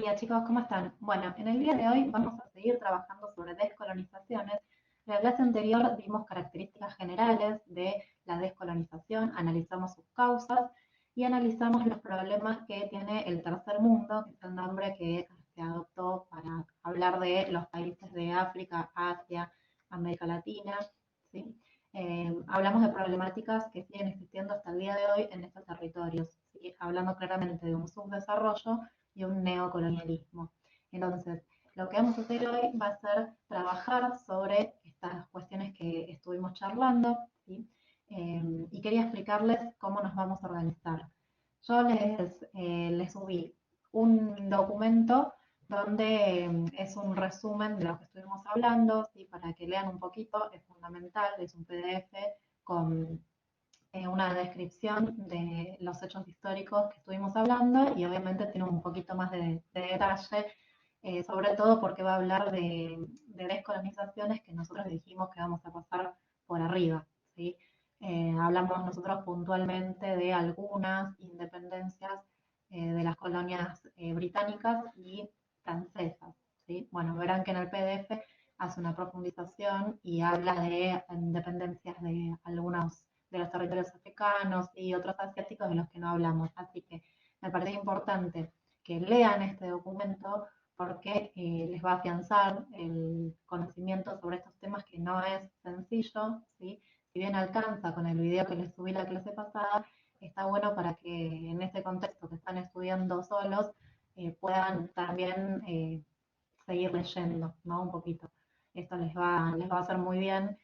Hola chicos, ¿cómo están? Bueno, en el día de hoy vamos a seguir trabajando sobre descolonizaciones. En la clase anterior vimos características generales de la descolonización, analizamos sus causas y analizamos los problemas que tiene el tercer mundo, que es el nombre que se adoptó para hablar de los países de África, Asia, América Latina, ¿sí? Hablamos de problemáticas que siguen existiendo hasta el día de hoy en estos territorios, ¿sí? Hablando claramente de un subdesarrollo y un neocolonialismo. Entonces, lo que vamos a hacer hoy va a ser trabajar sobre estas cuestiones que estuvimos charlando, ¿sí? Y quería explicarles cómo nos vamos a organizar. Yo les subí un documento donde es un resumen de lo que estuvimos hablando, ¿sí? Para que lean un poquito, es fundamental, es un PDF con una descripción de los hechos históricos que estuvimos hablando y obviamente tiene un poquito más de detalle, sobre todo porque va a hablar de descolonizaciones que nosotros dijimos que vamos a pasar por arriba, ¿sí? Hablamos nosotros puntualmente de algunas independencias de las colonias británicas y francesas, ¿sí? Bueno, verán que en el PDF hace una profundización y habla de independencias de algunos de los territorios africanos y otros asiáticos de los que no hablamos. Así que me parece importante que lean este documento porque les va a afianzar el conocimiento sobre estos temas que no es sencillo, ¿sí? Si bien alcanza con el video que les subí la clase pasada, está bueno para que en este contexto que están estudiando solos puedan también seguir leyendo, ¿no? Un poquito. Esto les va a hacer muy bien,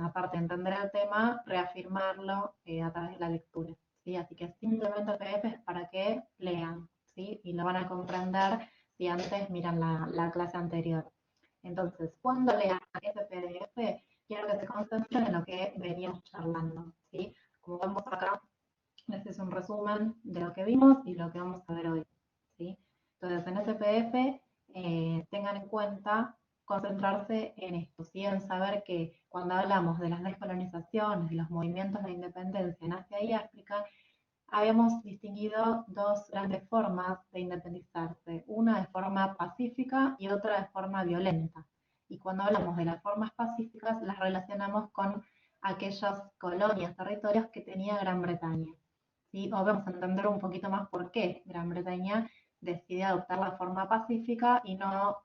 aparte de entender el tema, reafirmarlo a través de la lectura, ¿sí? Así que simplemente PDF es para que lean, ¿sí? Y lo van a comprender si antes miran la clase anterior. Entonces, cuando lean ese PDF, quiero que se concentren en lo que veníamos charlando, ¿sí? Como vemos acá, este es un resumen de lo que vimos y lo que vamos a ver hoy, ¿sí? Entonces, en este PDF, tengan en cuenta concentrarse en esto, ¿sí? En saber que cuando hablamos de las descolonizaciones, de los movimientos de independencia en Asia y África, habíamos distinguido dos grandes formas de independizarse, una de forma pacífica y otra de forma violenta. Y cuando hablamos de las formas pacíficas, las relacionamos con aquellas colonias, territorios que tenía Gran Bretaña, ¿sí? O vamos a entender un poquito más por qué Gran Bretaña decide adoptar la forma pacífica y no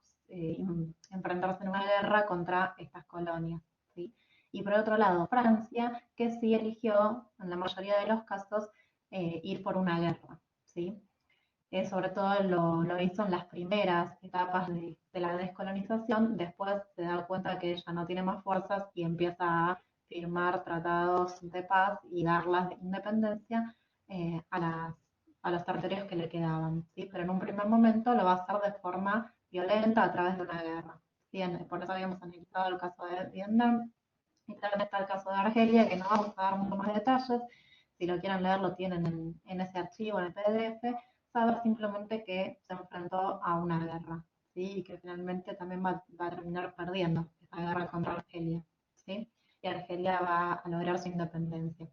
enfrentarse en una guerra contra estas colonias, ¿sí? Y por otro lado, Francia, que sí eligió, en la mayoría de los casos, ir por una guerra, ¿sí? Sobre todo lo hizo en las primeras etapas de la descolonización, después se da cuenta que ella no tiene más fuerzas y empieza a firmar tratados de paz y darlas de independencia a los territorios que le quedaban, ¿sí? Pero en un primer momento lo va a hacer de forma violenta a través de una guerra, ¿sí? Por eso habíamos analizado el caso de Vietnam y también está el caso de Argelia, que no vamos a dar mucho más detalles. Si lo quieren leer, lo tienen en ese archivo, en el PDF. Saber simplemente que se enfrentó a una guerra, ¿sí? Y que finalmente también va a terminar perdiendo esa guerra contra Argelia, ¿sí? Y Argelia va a lograr su independencia.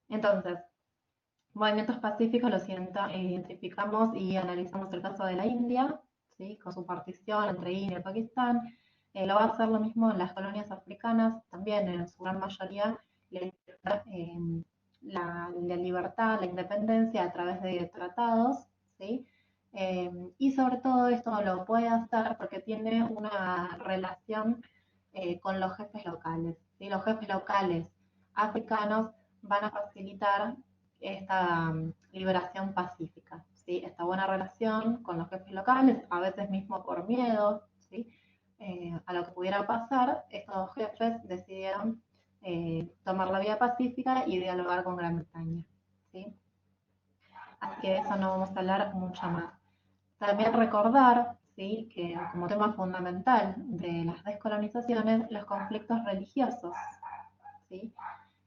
Entonces, movimientos pacíficos los identificamos y analizamos el caso de la India, ¿sí? Con su partición entre India y Pakistán. Lo va a hacer lo mismo en las colonias africanas, también en su gran mayoría le eh, la libertad, la independencia a través de tratados, ¿sí? Y sobre todo esto lo puede hacer porque tiene una relación con los jefes locales, ¿sí? Los jefes locales africanos van a facilitar esta liberación pacífica, ¿sí? Esta buena relación con los jefes locales, a veces mismo por miedo, ¿sí? A lo que pudiera pasar, estos jefes decidieron tomar la vía pacífica y dialogar con Gran Bretaña, ¿sí? Así que de eso no vamos a hablar mucho más. También recordar, ¿sí? Que como tema fundamental de las descolonizaciones, los conflictos religiosos, ¿sí?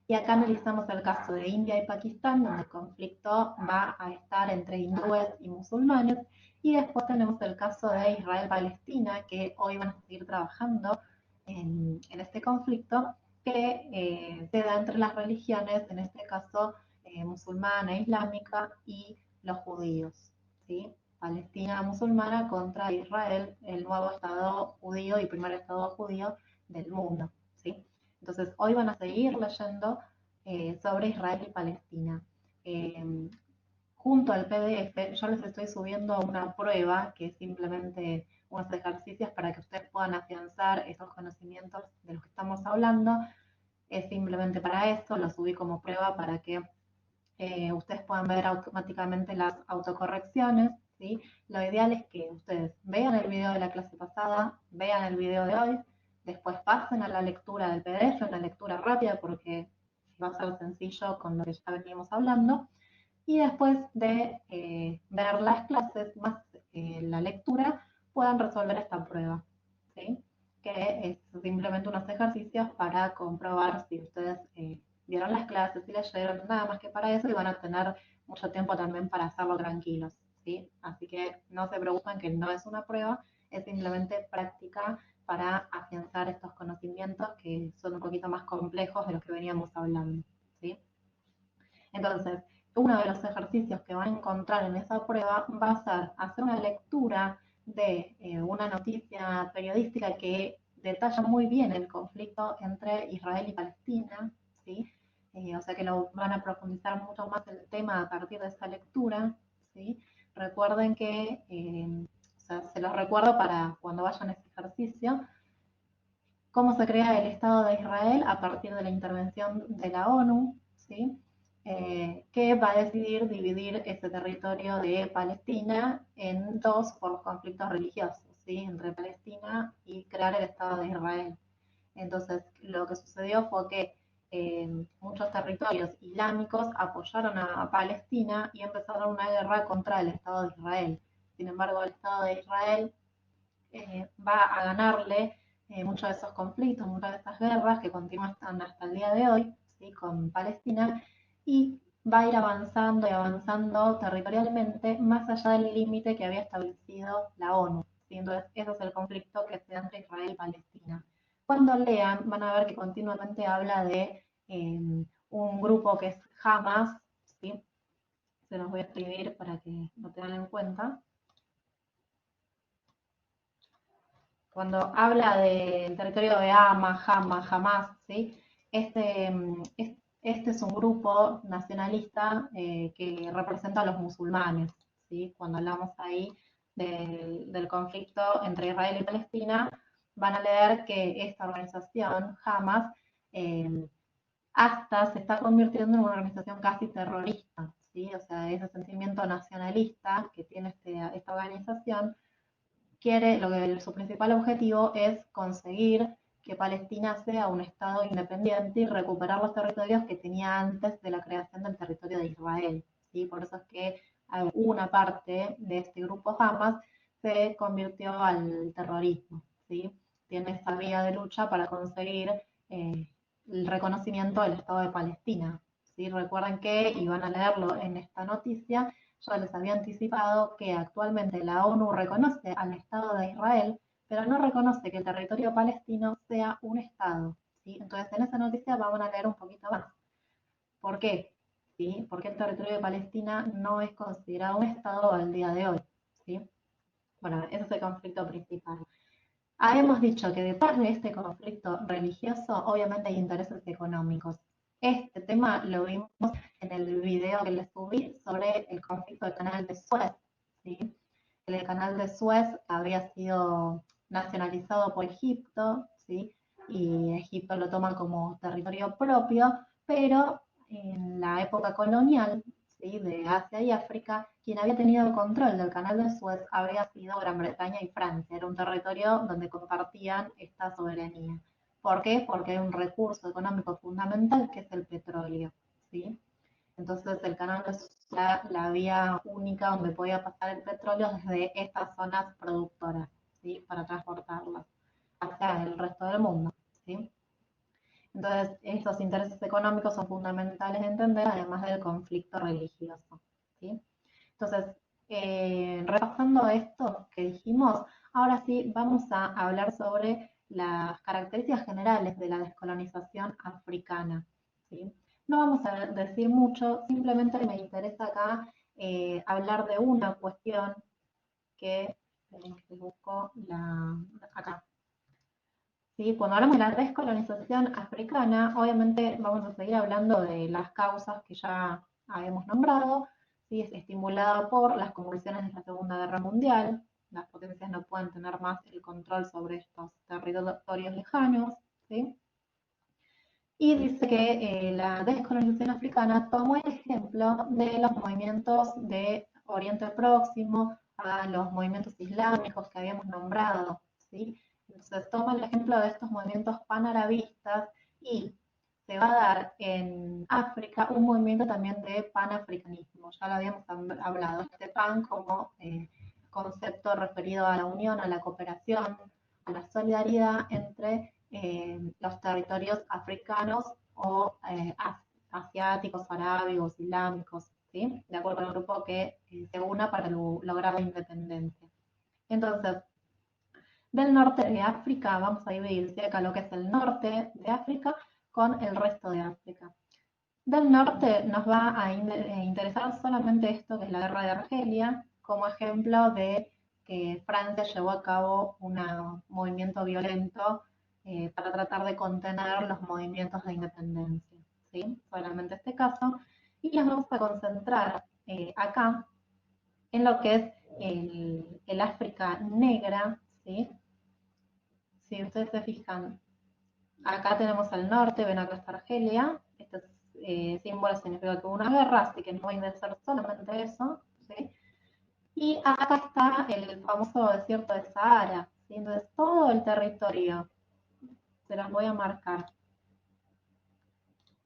Y acá analizamos el caso de India y Pakistán, donde el conflicto va a estar entre hindúes y musulmanes. Y después tenemos el caso de Israel-Palestina, que hoy van a seguir trabajando en este conflicto, que se da entre las religiones, en este caso musulmana, islámica y los judíos, ¿sí? Palestina musulmana contra Israel, el nuevo Estado judío y primer Estado judío del mundo, ¿sí? Entonces, hoy van a seguir leyendo sobre Israel y Palestina. Eh, Junto al PDF, yo les estoy subiendo una prueba que es simplemente unos ejercicios para que ustedes puedan afianzar esos conocimientos de los que estamos hablando. Es simplemente para eso, lo subí como prueba para que ustedes puedan ver automáticamente las autocorrecciones, ¿sí? Lo ideal es que ustedes vean el video de la clase pasada, vean el video de hoy, después pasen a la lectura del PDF, una lectura rápida porque va a ser sencillo con lo que ya veníamos hablando, y después de ver las clases más la lectura, puedan resolver esta prueba, ¿sí? Que es simplemente unos ejercicios para comprobar si ustedes vieron las clases, si leyeron, nada más que para eso, y van a tener mucho tiempo también para hacerlo tranquilos, ¿sí? Así que no se preocupen que no es una prueba, es simplemente práctica para afianzar estos conocimientos que son un poquito más complejos de los que veníamos hablando, ¿sí? Entonces, uno de los ejercicios que van a encontrar en esa prueba va a ser hacer una lectura de una noticia periodística que detalla muy bien el conflicto entre Israel y Palestina, ¿sí? O sea que lo van a profundizar mucho más el tema a partir de esa lectura, ¿sí? Recuerden que, o sea, se los recuerdo para cuando vayan a ese ejercicio, cómo se crea el Estado de Israel a partir de la intervención de la ONU, ¿sí? Que va a decidir dividir ese territorio de Palestina en dos por los conflictos religiosos, ¿sí? Entre Palestina y crear el Estado de Israel. Entonces, lo que sucedió fue que muchos territorios islámicos apoyaron a Palestina y empezaron una guerra contra el Estado de Israel. Sin embargo, el Estado de Israel va a ganarle muchos de esos conflictos, muchas de esas guerras que continúan hasta el día de hoy, ¿sí? Con Palestina, y va a ir avanzando y avanzando territorialmente más allá del límite que había establecido la ONU. ¿Sí? Entonces, ese es el conflicto que se da entre Israel y Palestina. Cuando lean, van a ver que continuamente habla de un grupo que es Hamas, ¿sí? Se los voy a escribir para que lo tengan en cuenta. Cuando habla del territorio de Hamas, ¿sí? Este, este es un grupo nacionalista que representa a los musulmanes, ¿sí? Cuando hablamos ahí del conflicto entre Israel y Palestina, van a leer que esta organización, Hamas, eh, hasta se está convirtiendo en una organización casi terrorista, ¿sí? O sea, ese sentimiento nacionalista que tiene esta organización quiere, su principal objetivo es conseguir que Palestina sea un Estado independiente y recuperar los territorios que tenía antes de la creación del territorio de Israel, ¿sí? Por eso es que una parte de este grupo Hamas se convirtió al terrorismo, ¿sí? Tiene esa vía de lucha para conseguir el reconocimiento del Estado de Palestina, ¿sí? Recuerden que, y van a leerlo en esta noticia, ya les había anticipado que actualmente la ONU reconoce al Estado de Israel, pero no reconoce que el territorio palestino sea un Estado, ¿sí? Entonces, en esa noticia vamos a leer un poquito más. ¿Por qué? ¿Sí? Porque el territorio de Palestina no es considerado un Estado al día de hoy, ¿sí? Bueno, ese es el conflicto principal. Hemos dicho que detrás de este conflicto religioso, obviamente hay intereses económicos. Este tema lo vimos en el video que les subí sobre el conflicto del canal de Suez, ¿sí? El canal de Suez había sido nacionalizado por Egipto, ¿sí? Y Egipto lo toma como territorio propio, pero en la época colonial, ¿sí? De Asia y África, quien había tenido el control del canal de Suez habría sido Gran Bretaña y Francia. Era un territorio donde compartían esta soberanía. ¿Por qué? Porque hay un recurso económico fundamental que es el petróleo, ¿sí? Entonces el canal de Suez era la vía única donde podía pasar el petróleo desde estas zonas productoras, ¿sí? Para transportarlas hacia el resto del mundo, ¿sí? Entonces, estos intereses económicos son fundamentales de entender, además del conflicto religioso, ¿sí? Entonces, repasando esto que dijimos, ahora sí vamos a hablar sobre las características generales de la descolonización africana, ¿sí? No vamos a decir mucho, simplemente me interesa acá hablar de una cuestión que les busco acá. ¿Sí? Cuando hablamos de la descolonización africana, obviamente vamos a seguir hablando de las causas que ya habíamos nombrado, ¿sí? Es estimulada por las convulsiones de la Segunda Guerra Mundial, las potencias no pueden tener más el control sobre estos territorios lejanos, ¿sí? Y dice que la descolonización africana tomó el ejemplo de los movimientos de Oriente Próximo, a los movimientos islámicos que habíamos nombrado, ¿sí? Entonces toma el ejemplo de estos movimientos panarabistas y se va a dar en África un movimiento también de panafricanismo. Ya lo habíamos hablado, este pan como concepto referido a la unión, a la cooperación, a la solidaridad entre los territorios africanos o asiáticos, arábigos, islámicos, ¿sí? De acuerdo al grupo que se una para lograr la independencia. Entonces, del norte de África vamos a dividir acá lo que es el norte de África con el resto de África. Del norte nos va a interesar solamente esto, que es la guerra de Argelia, como ejemplo de que Francia llevó a cabo un movimiento violento para tratar de contener los movimientos de independencia, ¿sí? Solamente este caso. Y nos vamos a concentrar acá en lo que es el África negra, ¿sí? Si ustedes se fijan, acá tenemos al norte, ven acá está Argelia, este símbolo significa que hubo una guerra, así que no va a interesar solamente eso, ¿sí? Y acá está el famoso desierto de Sahara, ¿sí? Entonces todo el territorio, se los voy a marcar,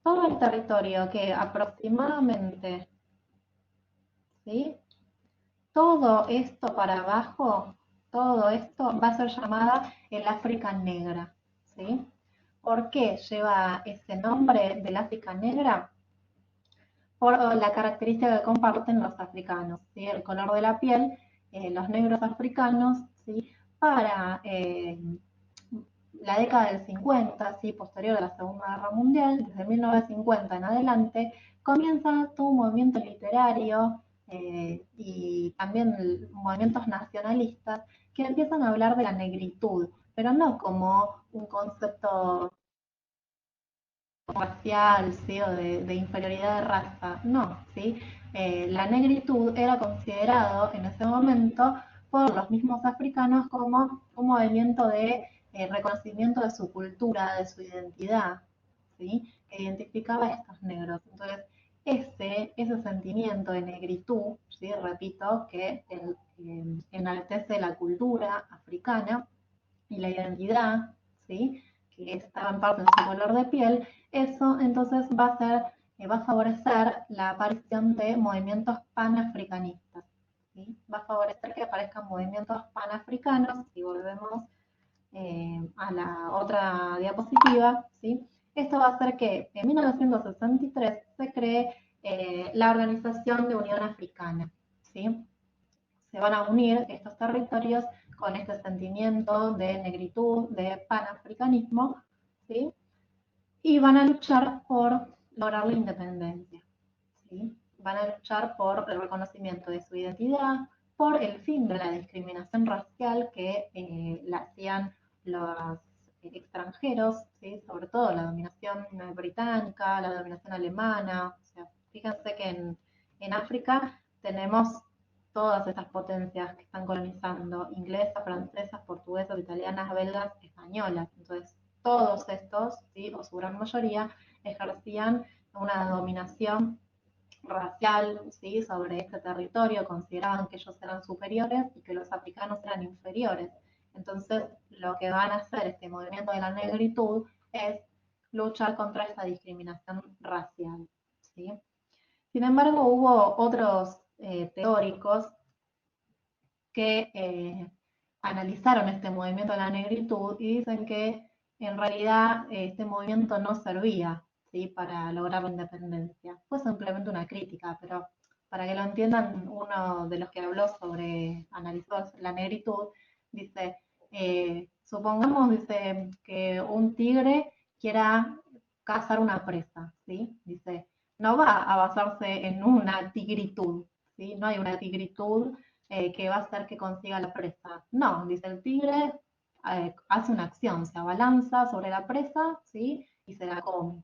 todo el territorio que aproximadamente, ¿sí? Todo esto para abajo, todo esto va a ser llamada el África negra, ¿sí? ¿Por qué lleva ese nombre del África negra? Por la característica que comparten los africanos, ¿sí? El color de la piel, los negros africanos, ¿sí? Para la década del 50, ¿sí? Posterior a la Segunda Guerra Mundial, desde 1950 en adelante, comienza todo un movimiento literario y también movimientos nacionalistas que empiezan a hablar de la negritud, pero no como un concepto racial, ¿sí? O de inferioridad de raza, no, ¿sí? La negritud era considerado en ese momento por los mismos africanos como un movimiento de reconocimiento de su cultura, de su identidad, ¿sí? Que identificaba a estos negros. Entonces, ese sentimiento de negritud, ¿sí? Repito, que enaltece la cultura africana y la identidad, ¿sí? Que estaba en parte de su color de piel, eso entonces va a favorecer la aparición de movimientos panafricanistas, ¿sí? Va a favorecer que aparezcan movimientos panafricanos, si volvemos a la otra diapositiva, ¿sí? Esto va a hacer que en 1963 se cree la Organización de Unión Africana, ¿sí? Se van a unir estos territorios con este sentimiento de negritud, de panafricanismo, ¿sí? Y van a luchar por lograr la independencia, ¿sí? Van a luchar por el reconocimiento de su identidad, por el fin de la discriminación racial que la hacían los extranjeros, ¿sí? Sobre todo la dominación británica, la dominación alemana. O sea, fíjense que en África tenemos todas estas potencias que están colonizando, inglesas, francesas, portuguesas, italianas, belgas, españolas. Entonces, todos estos, ¿sí? O su gran mayoría, ejercían una dominación racial, ¿sí? Sobre este territorio, consideraban que ellos eran superiores y que los africanos eran inferiores. Entonces, lo que van a hacer este movimiento de la negritud es luchar contra esta discriminación racial, ¿sí? Sin embargo, hubo otros teóricos que analizaron este movimiento de la negritud y dicen que en realidad este movimiento no servía, ¿sí? Para lograr la independencia. Fue simplemente una crítica, pero para que lo entiendan, uno de los que habló sobre, analizó la negritud, dice, supongamos, dice, que un tigre quiera cazar una presa, ¿sí? Dice, no va a basarse en una tigritud, ¿sí? No hay una tigritud que va a hacer que consiga la presa. No, dice el tigre, hace una acción, se abalanza sobre la presa, ¿sí? Y se la come,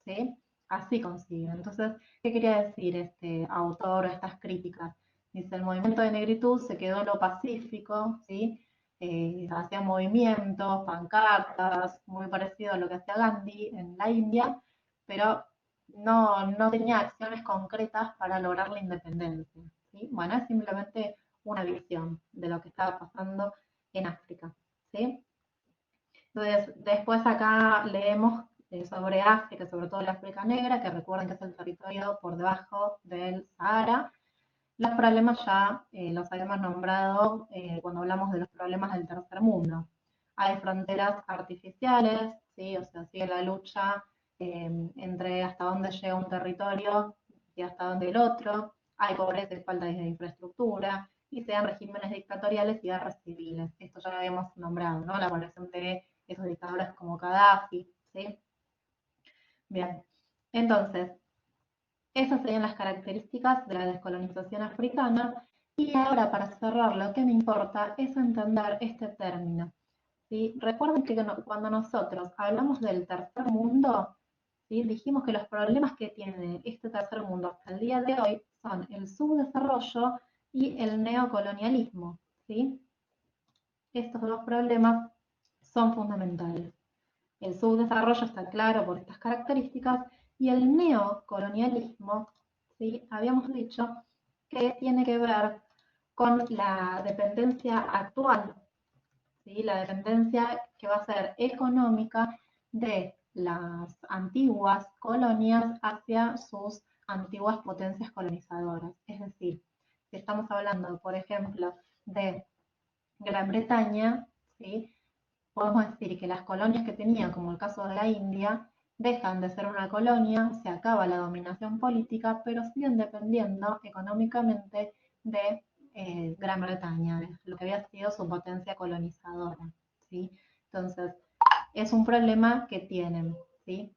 ¿sí? Así consigue. Entonces, ¿qué quería decir este autor o estas críticas? Dice, el movimiento de negritud se quedó en lo pacífico, ¿sí? Hacía movimientos, pancartas, muy parecido a lo que hacía Gandhi en la India, pero no tenía acciones concretas para lograr la independencia, ¿sí? Bueno, es simplemente una visión de lo que estaba pasando en África, ¿sí? Entonces, después acá leemos sobre África, sobre todo la África negra, que recuerden que es el territorio por debajo del Sahara. Los problemas ya los habíamos nombrado cuando hablamos de los problemas del tercer mundo. Hay fronteras artificiales, ¿sí? O sea, sigue la lucha entre hasta dónde llega un territorio y hasta dónde el otro. Hay pobreza y falta de infraestructura, y se dan regímenes dictatoriales y guerras civiles. Esto ya lo habíamos nombrado, ¿no? La evolución de esos dictadores como Gaddafi, ¿sí? Bien, entonces, esas serían las características de la descolonización africana. Y ahora, para cerrar, lo que me importa es entender este término, ¿sí? Recuerden que cuando nosotros hablamos del tercer mundo, ¿sí? Dijimos que los problemas que tiene este tercer mundo hasta el día de hoy son el subdesarrollo y el neocolonialismo, ¿sí? Estos dos problemas son fundamentales. El subdesarrollo está claro por estas características y el neocolonialismo, ¿sí? Habíamos dicho que tiene que ver con la dependencia actual, ¿sí? La dependencia que va a ser económica de las antiguas colonias hacia sus antiguas potencias colonizadoras. Es decir, si estamos hablando, por ejemplo, de Gran Bretaña, ¿sí? Podemos decir que las colonias que tenía, como el caso de la India, dejan de ser una colonia, se acaba la dominación política, pero siguen dependiendo económicamente de Gran Bretaña, de lo que había sido su potencia colonizadora, ¿sí? Entonces, es un problema que tienen, ¿sí?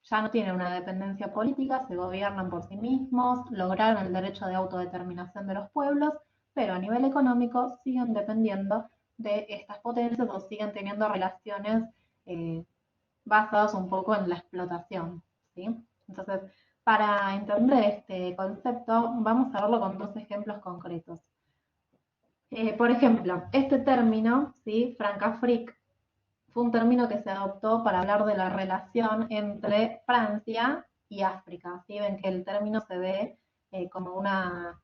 Ya no tienen una dependencia política, se gobiernan por sí mismos, lograron el derecho de autodeterminación de los pueblos, pero a nivel económico siguen dependiendo de estas potencias o siguen teniendo relaciones eh, basadas un poco en la explotación, ¿sí? Entonces, para entender este concepto, vamos a verlo con dos ejemplos concretos. Por ejemplo, este término, ¿sí? Francafrique, fue un término que se adoptó para hablar de la relación entre Francia y África. ¿Sí? Ven que el término se ve como una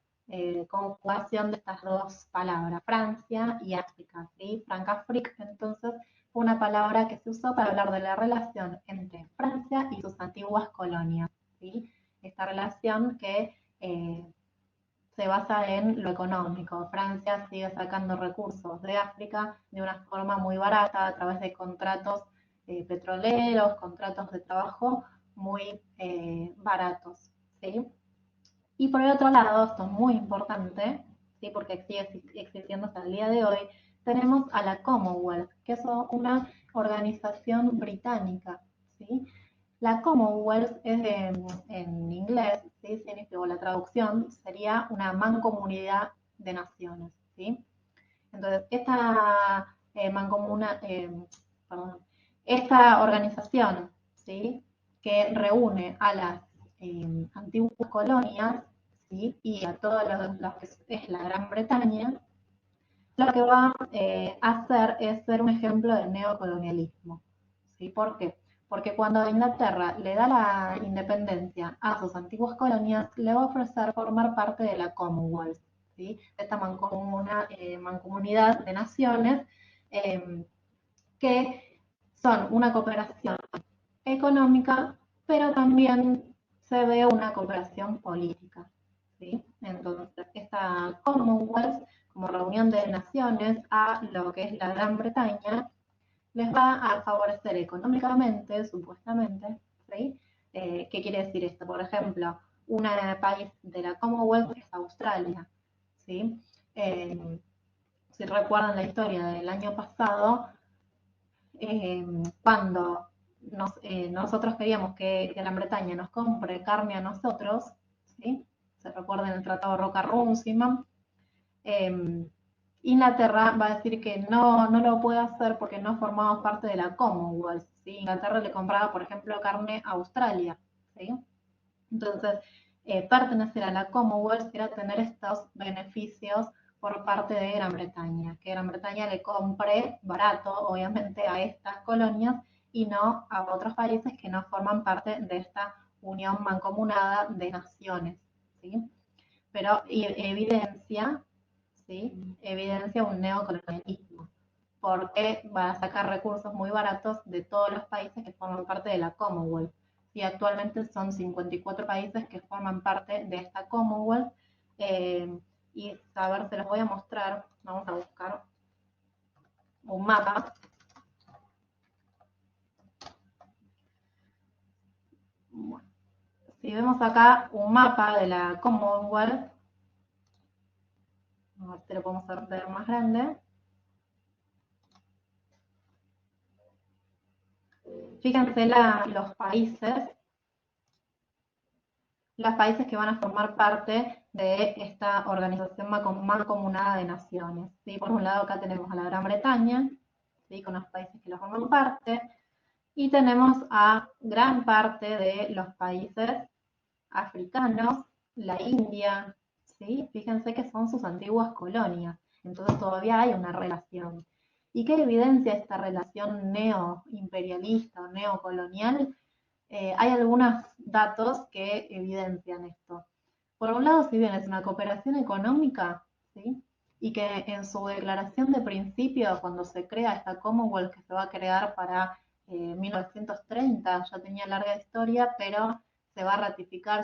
conjugación de estas dos palabras, Francia y África. ¿Sí? Francafrique, entonces, fue una palabra que se usó para hablar de la relación entre Francia y sus antiguas colonias. ¿Sí? Esta relación que se basa en lo económico. Francia sigue sacando recursos de África de una forma muy barata a través de contratos petroleros, contratos de trabajo muy baratos, ¿sí? Y por el otro lado, esto es muy importante, ¿sí? Porque sigue existiendo hasta el día de hoy, tenemos a la Commonwealth, que es una organización británica, ¿sí? La Commonwealth es en inglés, ¿sí? Significa, la traducción sería una mancomunidad de naciones, ¿sí? Entonces, perdón, esta organización, ¿sí? Que reúne a las antiguas colonias, ¿sí? Y a todas las que es la Gran Bretaña, lo que va a hacer es ser un ejemplo de neocolonialismo. ¿Sí? ¿Por qué? Porque cuando Inglaterra le da la independencia a sus antiguas colonias, le va a ofrecer formar parte de la Commonwealth, ¿sí? Esta mancomunidad de naciones eh, que son una cooperación económica, pero también se ve una cooperación política, ¿sí? Entonces, esta Commonwealth, como reunión de naciones a lo que es la Gran Bretaña, les va a favorecer económicamente, supuestamente, ¿sí? ¿Qué quiere decir esto? Por ejemplo, un país de la Commonwealth es Australia, ¿sí? Eh, si recuerdan la historia del año pasado, cuando nosotros queríamos que Gran Bretaña nos compre carne a nosotros, ¿sí? Se recuerdan el Tratado Roca-Runciman, Inglaterra va a decir que no lo puede hacer porque no formamos parte de la Commonwealth, ¿sí? Inglaterra le compraba, por ejemplo, carne a Australia, ¿sí? Entonces, pertenecer a la Commonwealth era tener estos beneficios por parte de Gran Bretaña, que Gran Bretaña le compre barato, obviamente, a estas colonias y no a otros países que no forman parte de esta unión mancomunada de naciones, ¿sí? Pero evidencia, ¿sí? Evidencia un neocolonialismo, porque va a sacar recursos muy baratos de todos los países que forman parte de la Commonwealth. Y actualmente son 54 países que forman parte de esta Commonwealth. eh, y a ver, se los voy a mostrar. Vamos a buscar un mapa. Bueno, si vemos acá un mapa de la Commonwealth, a ver si lo podemos ver más grande. Fíjense los países que van a formar parte de esta organización mancomunada de naciones, ¿sí? Por un lado acá tenemos a la Gran Bretaña, ¿sí? Con los países que lo forman parte, y tenemos a gran parte de los países africanos, la India, ¿sí? Fíjense que son sus antiguas colonias, entonces todavía hay una relación. ¿Y qué evidencia esta relación neoimperialista o neocolonial? Hay algunos datos que evidencian esto. Por un lado, si bien es una cooperación económica, ¿sí? Y que en su declaración de principio, cuando se crea esta Commonwealth que se va a crear para 1930, ya tenía larga historia, pero se va a ratificar